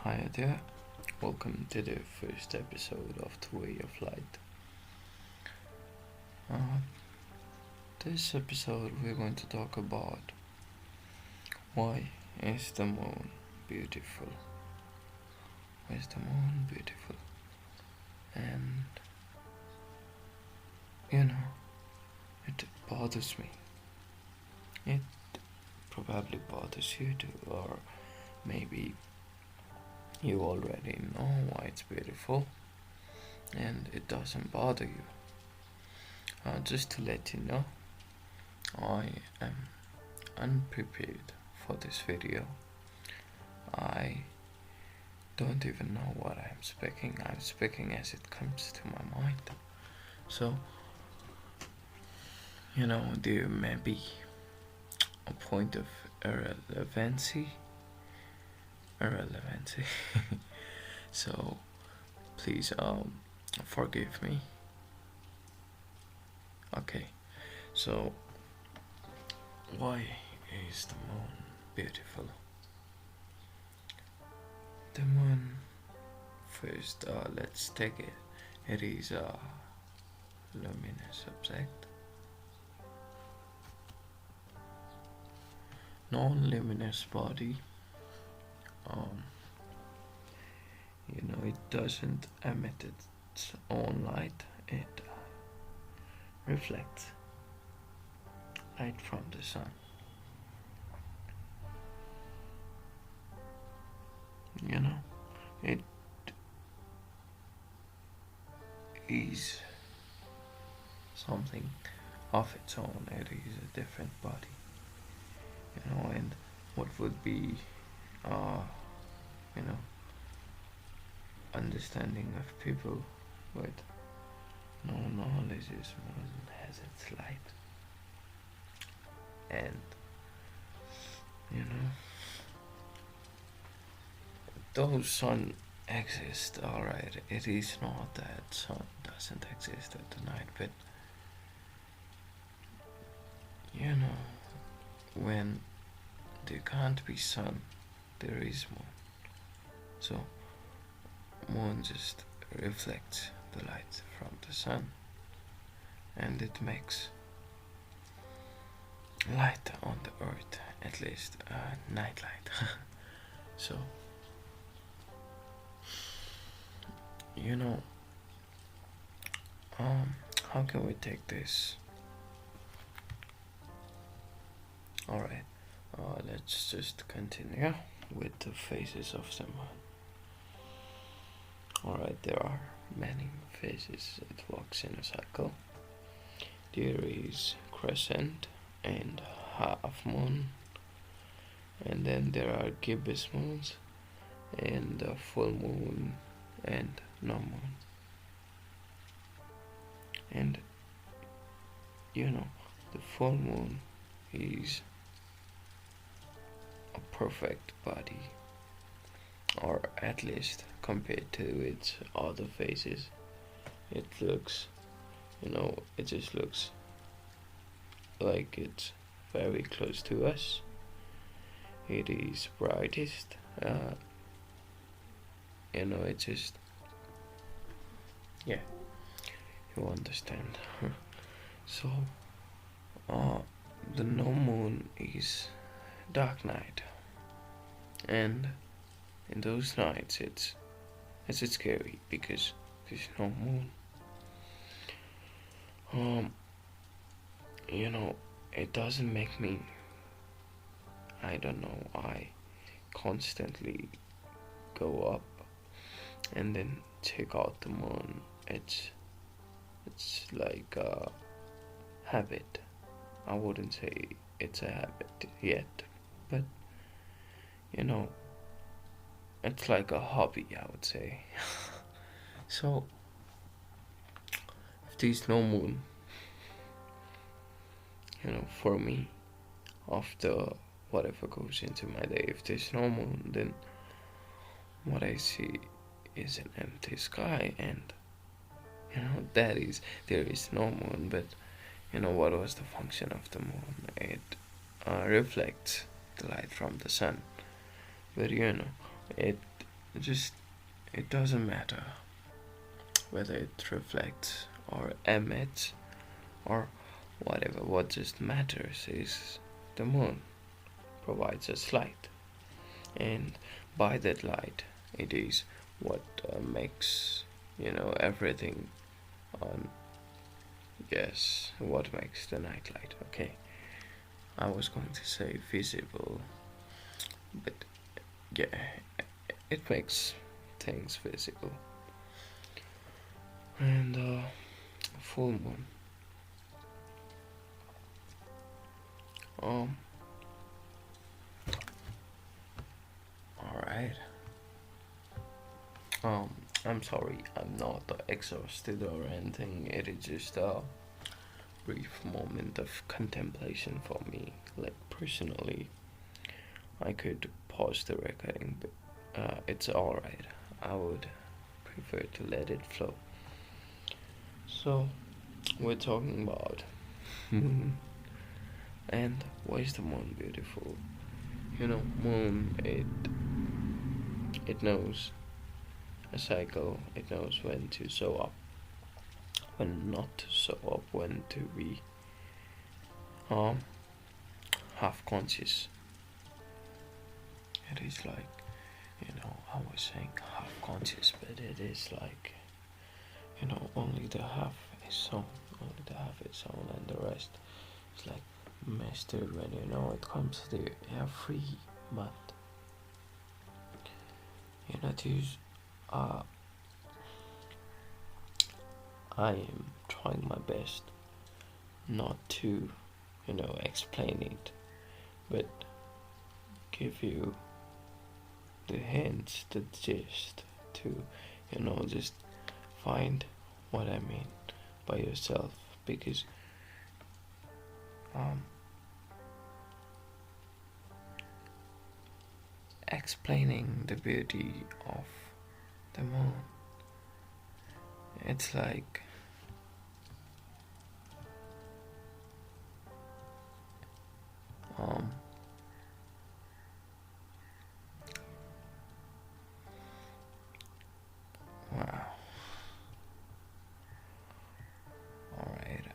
Hi there, welcome to the first episode of The Way of Light. Uh, this episode we're going to talk about why is the moon beautiful? Why is the moon beautiful? And it bothers me. It probably bothers you too, or maybe you already know why it's beautiful and it doesn't bother you. Just to let you know, I am unprepared for this video. I don't even know what I'm speaking. I'm speaking as it comes to my mind. So, there may be a point of irrelevancy. So, please forgive me. Okay, so why is the moon beautiful? The moon, first, let's take it. It is a luminous object. Non-luminous body. It doesn't emit its own light. It reflects light from the sun. It is something of its own. It is a different body. And what would be, understanding of people with no knowledge is moon has its light. And though sun exists, alright, it is not that sun doesn't exist at the night, but when there can't be sun, there is moon. So moon just reflects the light from the sun and it makes light on the earth, at least night light. So how can we take this? Alright, let's just continue with the phases of the moon. Alright, there are many phases. It walks in a cycle. There is crescent and half moon, and then there are gibbous moons and full moon and no moon. And the full moon is a perfect body, or at least compared to its other phases. It looks, it just looks like it's very close to us. It is brightest. It just, yeah, you understand. So, the no moon is dark night, and in those nights it's scary because there's no moon. It doesn't make me, I don't know, I constantly go up and then check out the moon. It's like a habit. I wouldn't say it's a habit yet, but it's like a hobby, I would say. So if there's no moon, for me, after whatever goes into my day, if there's no moon, then what I see is an empty sky, and there is no moon. But what was the function of the moon? It reflects the light from the sun, but it just it doesn't matter whether it reflects or emits or whatever. What just matters is the moon provides us light, and by that light, it is what makes everything on. Yes, what makes the night light? Okay, I was going to say visible, but yeah, it makes things visible. And full moon. Um. All right. Um. I'm sorry. I'm not exhausted or anything. It is just a brief moment of contemplation for me. Like personally, I could pause the recording, but it's all right. I would prefer to let it flow. So we're talking about moon, and why is the moon beautiful? Moon it knows a cycle. It knows when to show up, when not to show up, when to be um half conscious. It is like I was saying half conscious, but it is like only the half is shown, only the half is shown, and the rest is like mastered when it comes to every month. To I am trying my best not to explain it, but give you the hints, the gist to just find what I mean by yourself, because um explaining the beauty of the moon, it's like um wow. All right.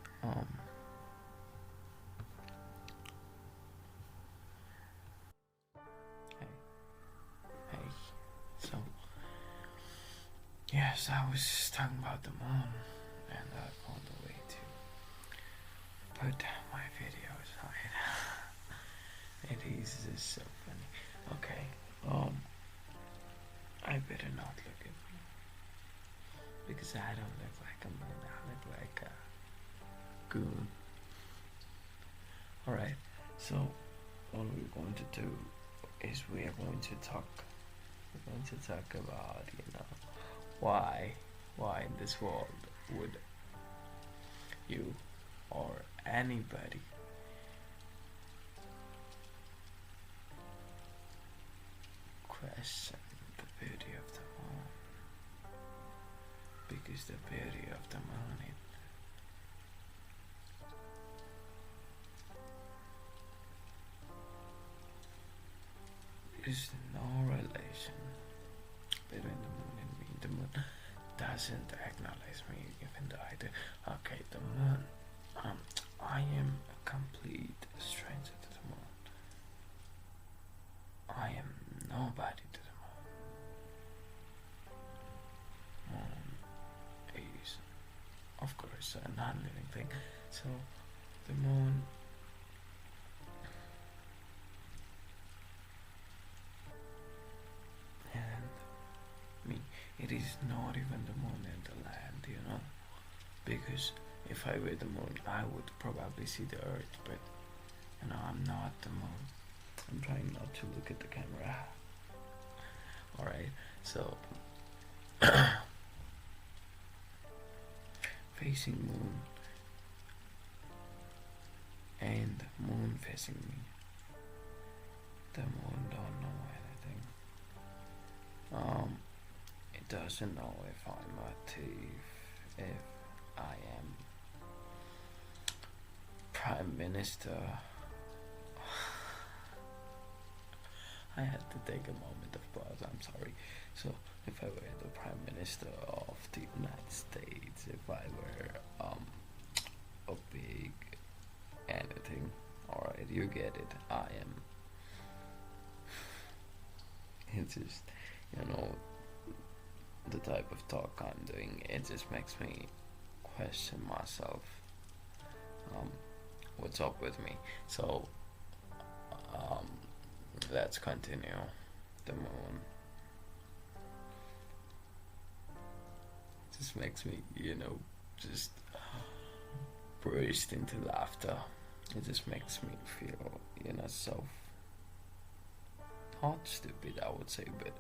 Hey, hey. So yes, I was talking about the moon, and I found a way to put my videos on it. It is just so funny. Okay. I better not look at me because I don't look like a moon. I look like a goon. All right. So what we're going to do is we are going to talk. We're going to talk about why in this world would you or anybody question the beauty of the moon, because the beauty of the moon is no relation between the moon and me. The moon doesn't acknowledge me even though I do. Okay, the moon, I am a complete stranger to the moon. I am nobody to the moon. Moon is, of course, a non-living thing. So the moon and me, it is not even the moon and the land, because if I were the moon, I would probably see the earth, but I'm not the moon. I'm trying not to look at the camera. Alright, so facing moon and moon facing me. The moon don't know anything. It doesn't know if I'm a thief, if I am Prime Minister. I had to take a moment of pause, I'm sorry. So if I were the Prime Minister of the United States, if I were a big anything, alright, you get it. I am. It's just, you know, the type of talk I'm doing. It just makes me question myself. Um, what's up with me? So um, let's continue. The moon just makes me, just burst into laughter. It just makes me feel, so not stupid, I would say, but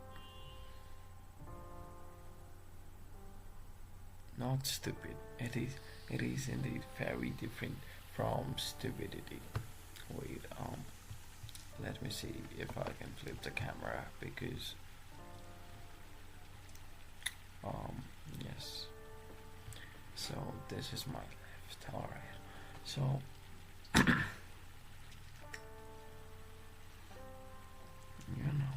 not stupid. It is indeed very different from stupidity. Wait, let me see if I can flip the camera because yes. So this is my left. Alright. So you know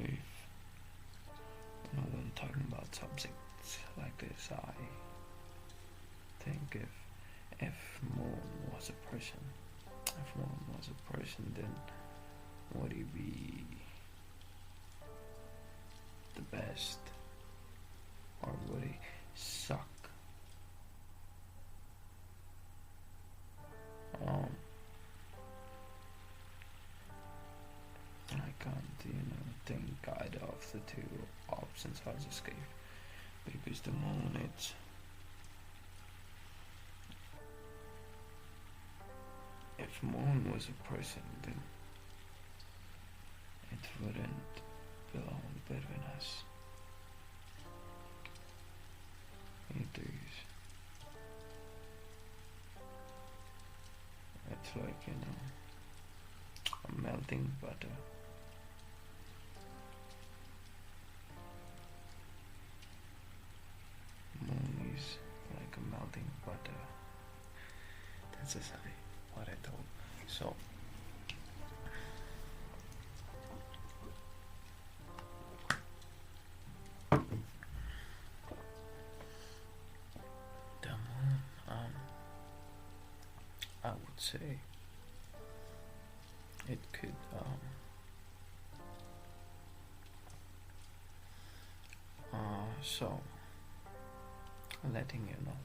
if when talking about subjects like this, I think if Moon was a person, then would he be the best, or would he suck? I can't, think either of the two options I just gave, because the moon, if moon was a person, then it wouldn't belong between us. It is. It's like, a melting butter. Moon is like a melting butter. That's just what I told. So the moon, I would say it could so letting you know,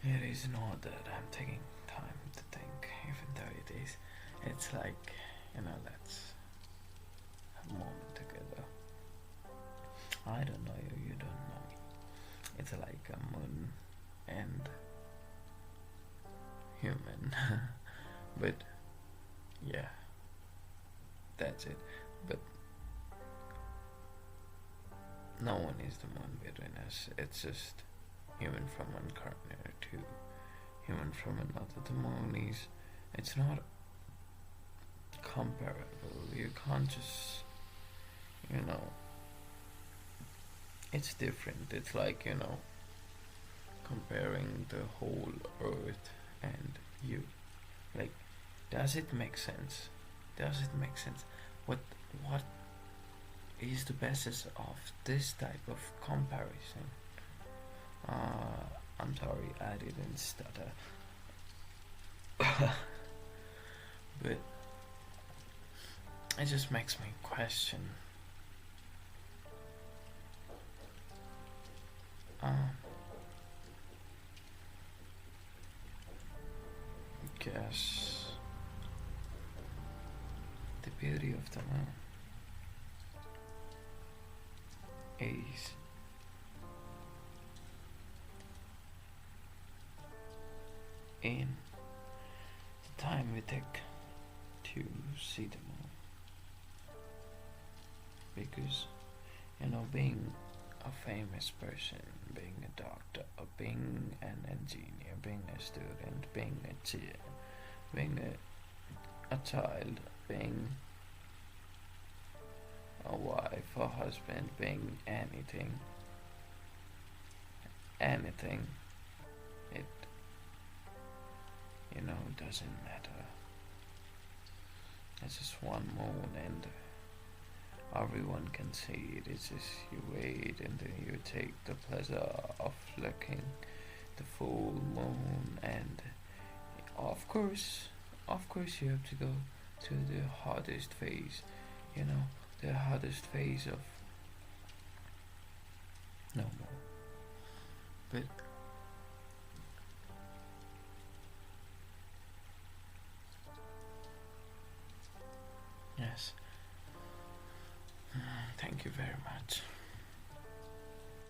it is not that I'm taking time to think, even though it's like, let's have a moment together. I don't know you, you don't know me. It's like a moon and human. But yeah, that's it. But no one is the moon between us. It's just human from one corner to human from another. The moon is, it's not comparable. You can't just, it's different. It's like, comparing the whole earth and you. Like, does it make sense? Does it make sense? What is the basis of this type of comparison? I'm sorry, I didn't stutter. But it just makes me question. Guess the beauty of the moon is in the time we take to see the moon, because being a famous person, being a doctor, or being an engineer, being a student, being a being a child, being a wife, a husband, being anything, anything. It, doesn't matter. It's just one moon and everyone can see it. It's just you wait and then you take the pleasure of looking the full moon, and of course, you have to go to the hardest phase, the hardest phase of no more. But yes, thank you very much.